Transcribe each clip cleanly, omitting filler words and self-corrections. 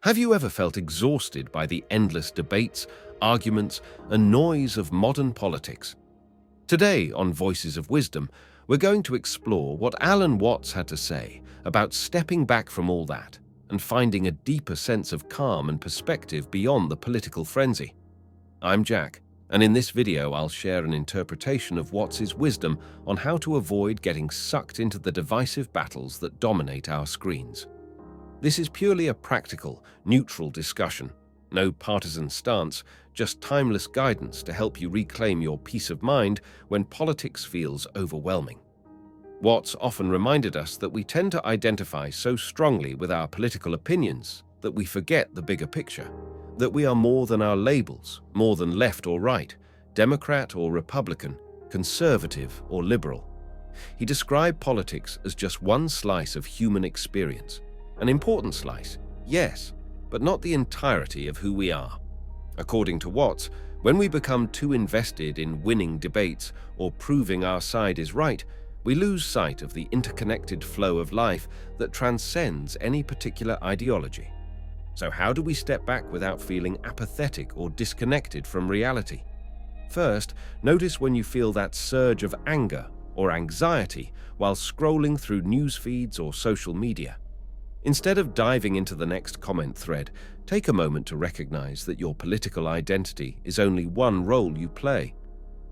Have you ever felt exhausted by the endless debates, arguments, and noise of modern politics? Today on Voices of Wisdom, we're going to explore what Alan Watts had to say about stepping back from all that and finding a deeper sense of calm and perspective beyond the political frenzy. I'm Jack, and in this video I'll share an interpretation of Watts's wisdom on how to avoid getting sucked into the divisive battles that dominate our screens. This is purely a practical, neutral discussion. No partisan stance, just timeless guidance to help you reclaim your peace of mind when politics feels overwhelming. Watts often reminded us that we tend to identify so strongly with our political opinions that we forget the bigger picture, that we are more than our labels, more than left or right, Democrat or Republican, conservative or liberal. He described politics as just one slice of human experience. An important slice, yes, but not the entirety of who we are. According to Watts, when we become too invested in winning debates or proving our side is right, we lose sight of the interconnected flow of life that transcends any particular ideology. So how do we step back without feeling apathetic or disconnected from reality? First, notice when you feel that surge of anger or anxiety while scrolling through news feeds or social media. Instead of diving into the next comment thread, take a moment to recognize that your political identity is only one role you play.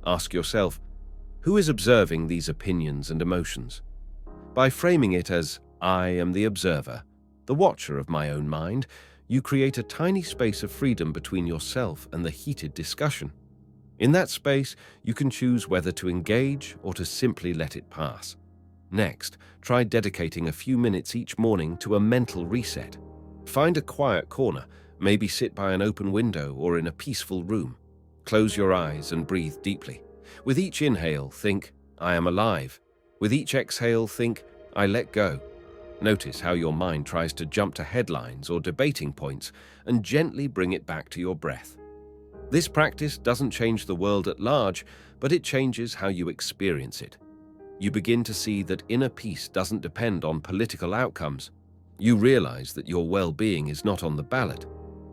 Ask yourself, who is observing these opinions and emotions? By framing it as, I am the observer, the watcher of my own mind, you create a tiny space of freedom between yourself and the heated discussion. In that space, you can choose whether to engage or to simply let it pass. Next, try dedicating a few minutes each morning to a mental reset. Find a quiet corner, maybe sit by an open window or in a peaceful room. Close your eyes and breathe deeply. With each inhale, think, I am alive. With each exhale, think, I let go. Notice how your mind tries to jump to headlines or debating points and gently bring it back to your breath. This practice doesn't change the world at large, but it changes how you experience it. You begin to see that inner peace doesn't depend on political outcomes. You realize that your well-being is not on the ballot.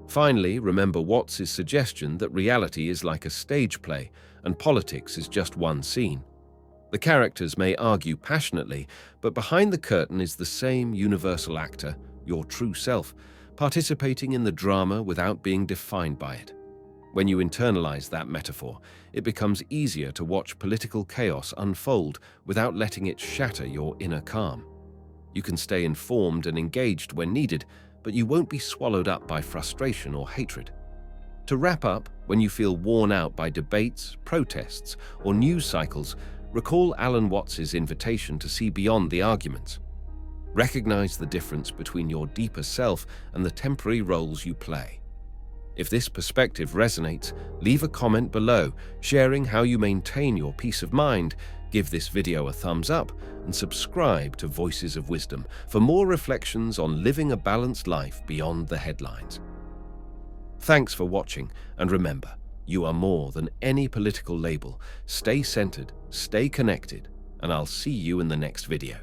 Finally, remember Watts's suggestion that reality is like a stage play and politics is just one scene. The characters may argue passionately, but behind the curtain is the same universal actor, your true self, participating in the drama without being defined by it. When you internalize that metaphor, it becomes easier to watch political chaos unfold without letting it shatter your inner calm. You can stay informed and engaged when needed, but you won't be swallowed up by frustration or hatred. To wrap up, when you feel worn out by debates, protests, or news cycles, recall Alan Watts's invitation to see beyond the arguments. Recognize the difference between your deeper self and the temporary roles you play. If this perspective resonates, leave a comment below, sharing how you maintain your peace of mind. Give this video a thumbs up and subscribe to Voices of Wisdom for more reflections on living a balanced life beyond the headlines. Thanks for watching, and remember, you are more than any political label. Stay centered, stay connected, and I'll see you in the next video.